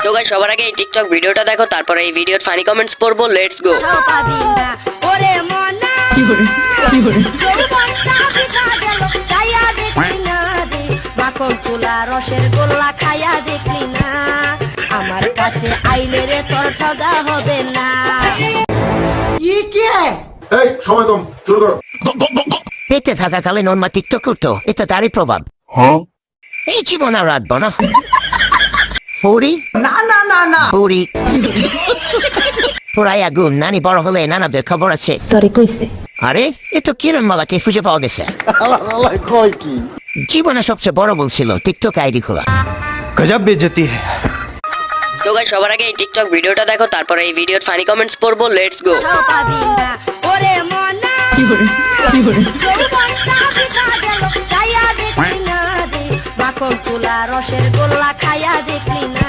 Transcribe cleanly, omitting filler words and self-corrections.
তো গাইস সবার আগে এই টিকটক ভিডিওটা দেখো, তারপরে এই ভিডিওর ফানি কমেন্টস পড়বো। Let's go. পাবি না ওরে মনা যৌবনটা বিতা গেল খাইয়া দেখলি না রে মাখন তুলা রসের গোল্লা খাইয়া দেখলি না আমার কাছে আইলে রে তোর ঠগা হবে না। এই সময় কম, শুরু করো। পেতে থাকাকালীন ওর মা টিকটক করতো, এটা তারই প্রভাব। এই জীবন আর রাখবো না। পুরি পুরি পুরাই আগুন। নানি বড় হলে নানাদের খবর আছে। তোরে কইছে আরে এ তো কিরণ মালাকে খুঁজে পাওয়া গেছে। কয় কি? জীবনে সবচেয়ে বড় বলছিল টিকটক আইডি খোলা। गजब बेइज्जती है। তো গাইস সবার আগে এই টিকটক ভিডিওটা দেখো, তারপরে এই ভিডিওর ফানি কমেন্টস পড়বো। Let's go. পাবি না ওরে মনা যৌবনটা বিতা গেল খাইয়া দেখলি না রে মাখন তুলা রসের গোল্লা খাইয়া দেখলি না